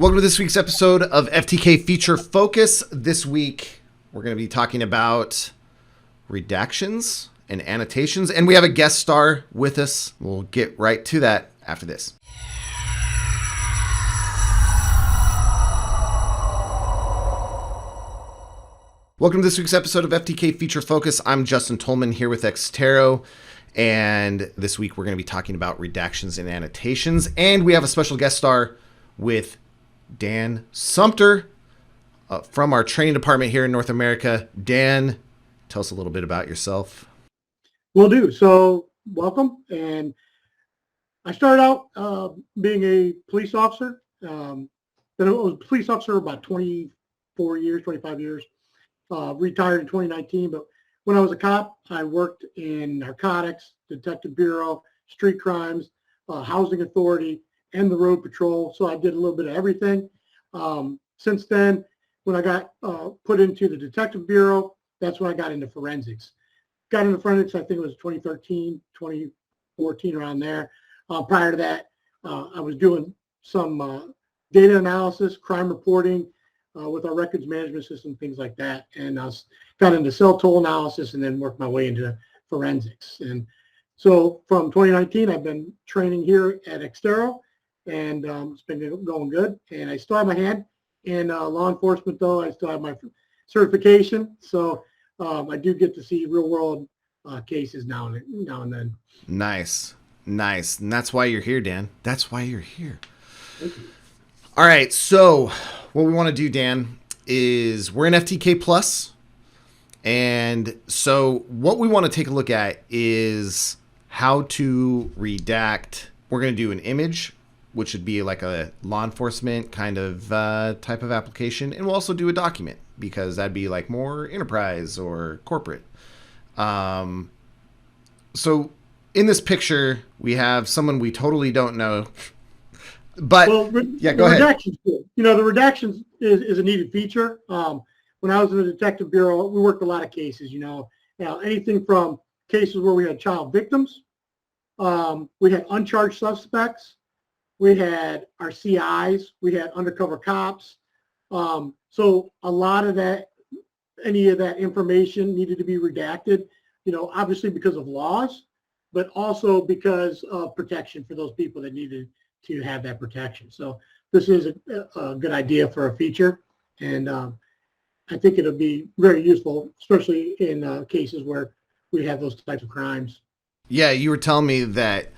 Welcome to this week's episode of FTK Feature Focus. This week, we're going to be talking about redactions and annotations, and we have a guest star with us. We'll get right to that after this. Welcome to this week's episode of FTK Feature Focus. I'm Justin Tolman here with Exterro, and this week we're going to be talking about redactions and annotations, and we have a special guest star with Dan Sumpter from our training department here in North America. Dan, tell us a little bit about yourself. Will do. So welcome. And I started out being a police officer. Then I was a police officer about 24 years, 25 years. Retired in 2019. But when I was a cop, I worked in narcotics, detective bureau, street crimes, housing authority, and the road patrol. So I did a little bit of everything. Since then, when I got put into the detective bureau, that's when I got into forensics. Got into forensics, I think it was 2013, 2014, around there. Prior to that, I was doing some data analysis, crime reporting with our records management system, things like that. And I got into cell toll analysis and then worked my way into forensics. And so from 2019, I've been training here at Exterro. And it's been going good. And I still have my hand in law enforcement, though. I still have my certification. So I do get to see real world cases now and then. Nice. And that's why you're here, Dan. That's why you're here. Thank you. All right. So what we want to do, Dan, is we're in FTK Plus. And so what we want to take a look at is how to redact. We're going to do an image, which would be like a law enforcement kind of type of application. And we'll also do a document because that'd be like more enterprise or corporate. So in this picture, we have someone we totally don't know. But yeah, go ahead. Redactions, the redactions is a needed feature. When I was in the detective bureau, we worked a lot of cases, anything from cases where we had child victims. We had uncharged suspects. We had our CIs, we had undercover cops. So a lot of that, any of that information needed to be redacted, obviously because of laws, but also because of protection for those people that needed to have that protection. So this is a good idea for a feature. And I think it'll be very useful, especially in cases where we have those types of crimes. Yeah, you were telling me that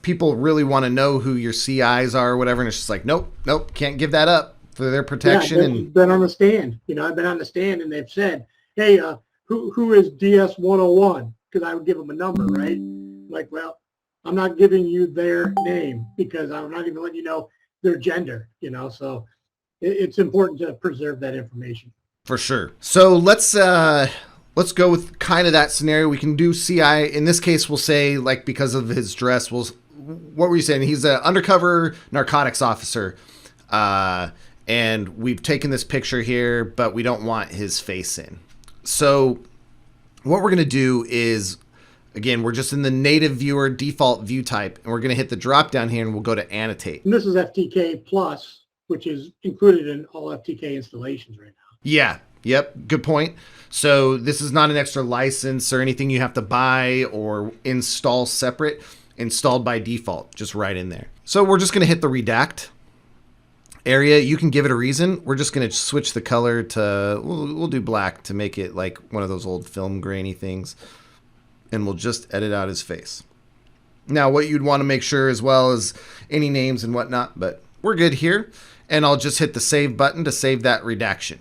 people really want to know who your CIs are or whatever, and it's just like, nope, can't give that up for their protection. Yeah, I've been on the stand. I've been on the stand, and they've said, "Hey, who is DS 101?" Because I would give them a number, right? Like, well, I'm not giving you their name because I'm not even letting you know their gender. So it's important to preserve that information. For sure. So let's go with kind of that scenario. We can do CI. In this case, we'll say, like, because of his dress, what were you saying? He's an undercover narcotics officer. And we've taken this picture here, but we don't want his face in. So what we're going to do is, again, we're just in the native viewer default view type, and we're going to hit the drop down here and we'll go to annotate. And this is FTK Plus, which is included in all FTK installations right now. Yeah. Yep. Good point. So this is not an extra license or anything you have to buy or install separate. Installed by default, just right in there. So we're just going to hit the redact area. You can give it a reason. We're just going to switch the color to, we'll do black to make it like one of those old film grainy things. And we'll just edit out his face. Now, what you'd want to make sure as well is any names and whatnot, but we're good here. And I'll just hit the save button to save that redaction.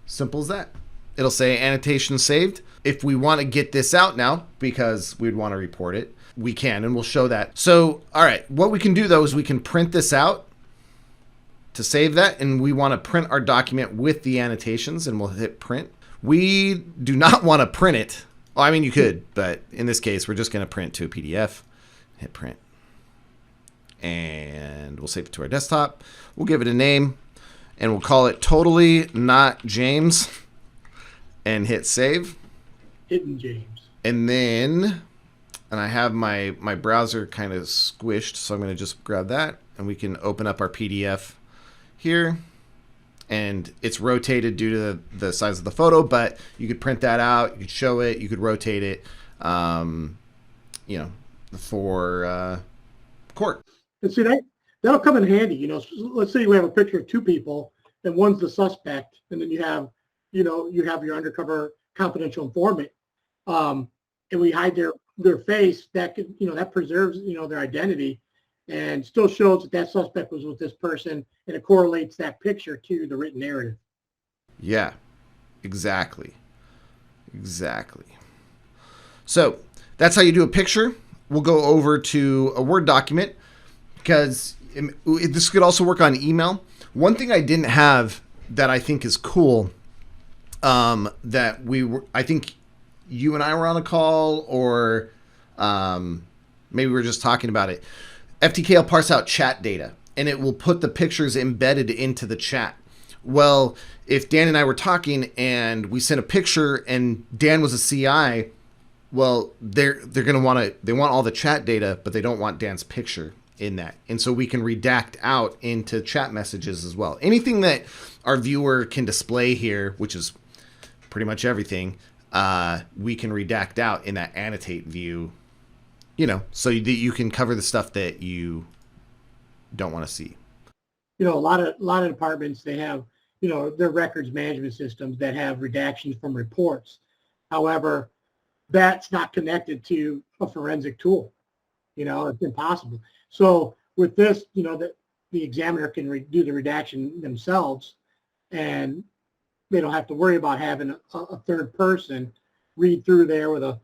Simple as that. It'll say annotation saved. If we want to get this out now, because we'd want to report it, we can, and we'll show that. So, all right, what we can do though is we can print this out to save that, and we want to print our document with the annotations, and we'll hit print. We do not want to print it. Well, I mean, you could, but in this case, we're just going to print to a PDF. Hit print. And we'll save it to our desktop. We'll give it a name. And we'll call it Totally Not James and hit save. Hidden James. And then, and I have my browser kind of squished, so I'm going to just grab that and we can open up our PDF here, and it's rotated due to the size of the photo, but you could print that out, you could show it, you could rotate it, for court. And see, that'll come in handy. Let's say you have a picture of two people, and one's the suspect, and then you have your undercover confidential informant, and we hide their face. That preserves their identity, and still shows that suspect was with this person, and it correlates that picture to the written narrative. Yeah, exactly. So that's how you do a picture. We'll go over to a Word document, because this could also work on email. One thing I didn't have that I think is cool, I think you and I were on a call, or maybe we were just talking about it. FTK will parse out chat data, and it will put the pictures embedded into the chat. Well, if Dan and I were talking and we sent a picture and Dan was a CI, well, they want all the chat data, but they don't want Dan's picture in that. And so we can redact out into chat messages as well. Anything that our viewer can display here, which is pretty much everything, we can redact out in that annotate view, so that you can cover the stuff that you don't want to see. A lot of departments, they have, their records management systems that have redactions from reports. However, that's not connected to a forensic tool. It's impossible. So with this, the examiner can do the redaction themselves, and they don't have to worry about having a third person read through there with a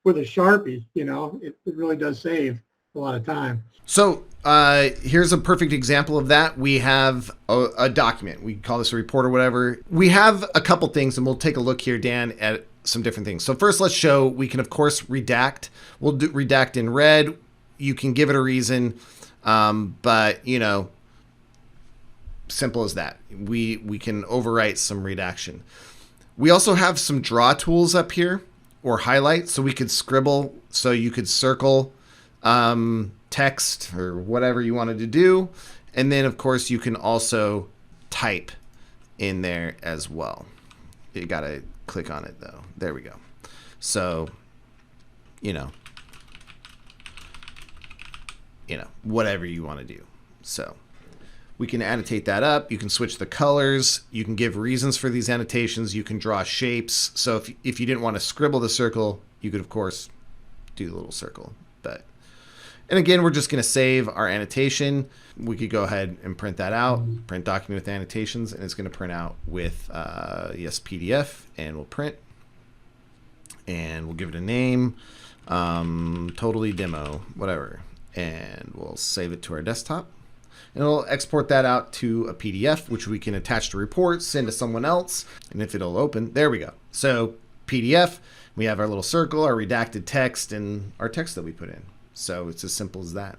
Sharpie. It really does save a lot of time. So here's a perfect example of that. We have a document. We call this a report or whatever. We have a couple things, and we'll take a look here, Dan, at some different things. So first, let's show we can, of course, redact. We'll do redact in red. You can give it a reason, but, simple as that. We can overwrite some redaction. We also have some draw tools up here, or highlight, so we could scribble, so you could circle text or whatever you wanted to do. And then, of course, you can also type in there as well. You got to click on it, though. There we go. So, whatever you want to do. So we can annotate that up. You can switch the colors. You can give reasons for these annotations. You can draw shapes. So if you didn't want to scribble the circle, you could, of course, do the little circle. And again, we're just going to save our annotation. We could go ahead and print that out, print document with annotations, and it's going to print out with, PDF, and we'll print. And we'll give it a name, totally demo, whatever. And we'll save it to our desktop. And it'll export that out to a PDF, which we can attach to reports, send to someone else, and if it'll open, there we go. So PDF, we have our little circle, our redacted text, and our text that we put in. So it's as simple as that.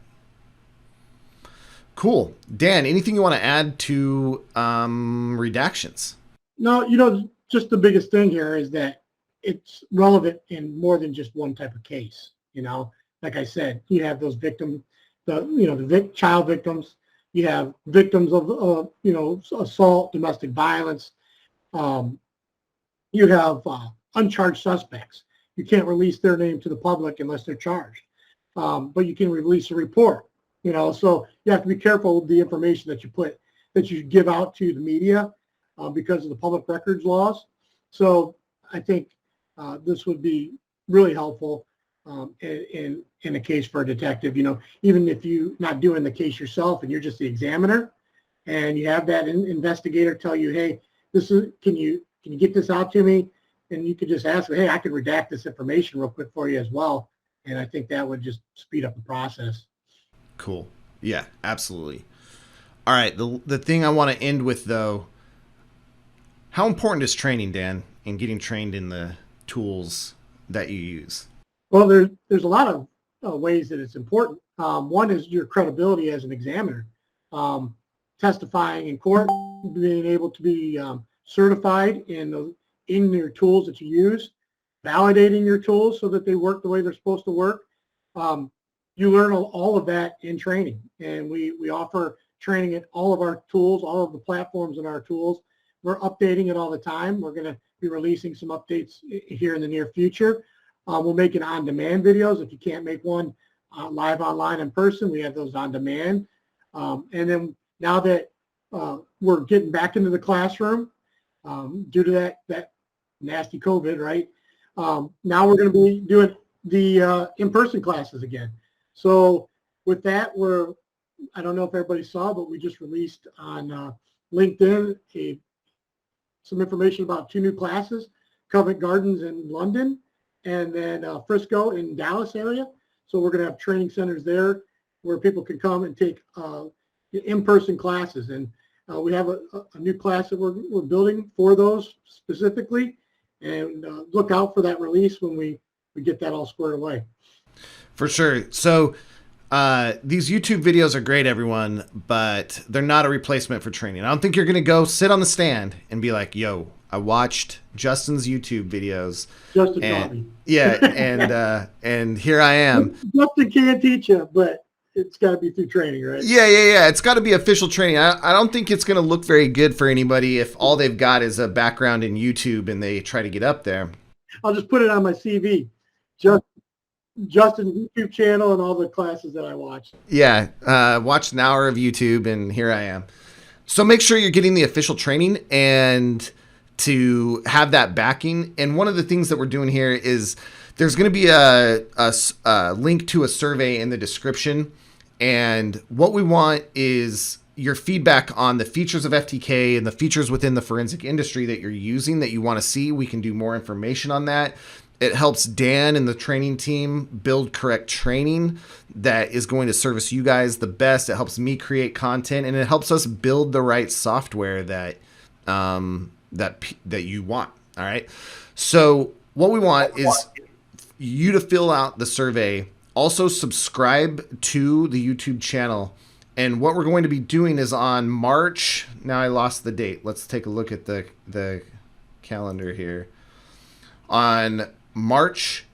Cool. Dan, anything you want to add to redactions? No, just the biggest thing here is that it's relevant in more than just one type of case. Like I said, you have those victims, child victims. You have victims of, assault, domestic violence. You have uncharged suspects. You can't release their name to the public unless they're charged. But you can release a report. So you have to be careful with the information that you give out to the media because of the public records laws. So I think this would be really helpful in a case for a detective. Even if you're not doing the case yourself and you're just the examiner, and you have that investigator tell you, hey, can you get this out to me? And you could just ask, hey, I could redact this information real quick for you as well. And I think that would just speed up the process. Cool. Yeah, absolutely. All right. The thing I want to end with, though, how important is training, Dan, in getting trained in the tools that you use? Well, there's a lot of ways that it's important. One is your credibility as an examiner. Testifying in court, being able to be certified in your tools that you use, validating your tools so that they work the way they're supposed to work. You learn all of that in training, and we offer training in all of our tools, all of the platforms in our tools. We're updating it all the time. We're going to be releasing some updates here in the near future. We'll make it on-demand videos. If you can't make one live online in person, we have those on demand. And then now that we're getting back into the classroom due to that nasty COVID, right? Now we're going to be doing the in-person classes again. So with that, I don't know if everybody saw, but we just released on LinkedIn some information about 2 new classes, Covent Gardens in London, and then Frisco in Dallas area. So we're going to have training centers there where people can come and take in-person classes. And we have a new class that we're building for those specifically. And look out for that release when we get that all squared away. For sure. So these YouTube videos are great, everyone, but they're not a replacement for training. I don't think you're going to go sit on the stand and be like, yo, I watched Justin's YouTube videos. Justin taught me. Yeah, and here I am. Justin can teach you, but it's got to be through training, right? Yeah. It's got to be official training. I don't think it's going to look very good for anybody if all they've got is a background in YouTube and they try to get up there. I'll just put it on my CV. Justin's YouTube channel and all the classes that I watched. Yeah, watched an hour of YouTube and here I am. So make sure you're getting the official training and to have that backing. And one of the things that we're doing here is there's going to be a link to a survey in the description. And what we want is your feedback on the features of FTK and the features within the forensic industry that you're using that you want to see. We can do more information on that. It helps Dan and the training team build correct training that is going to service you guys the best. It helps me create content, and it helps us build the right software that you want. All right. So what we want is you to fill out the survey. Also subscribe to the YouTube channel. And what we're going to be doing is on March. Now I lost the date. Let's take a look at the calendar here. On March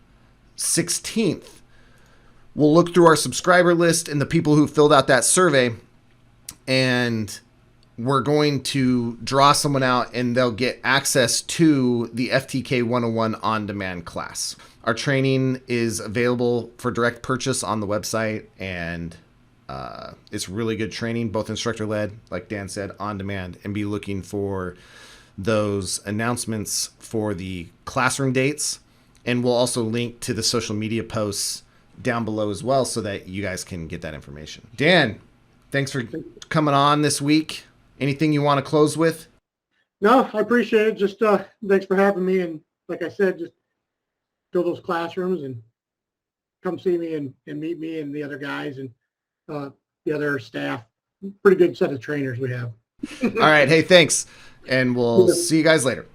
16th, we'll look through our subscriber list and the people who filled out that survey, and we're going to draw someone out and they'll get access to the FTK 101 on-demand class. Our training is available for direct purchase on the website, and it's really good training, both instructor-led, like Dan said, on demand, and be looking for those announcements for the classroom dates. And we'll also link to the social media posts down below as well so that you guys can get that information. Dan, thanks for coming on this week. Anything you want to close with? No, I appreciate it. Just thanks for having me. And like I said, just go to those classrooms and come see me and meet me and the other guys and the other staff. Pretty good set of trainers we have. All right. Hey, thanks. And we'll see you guys later.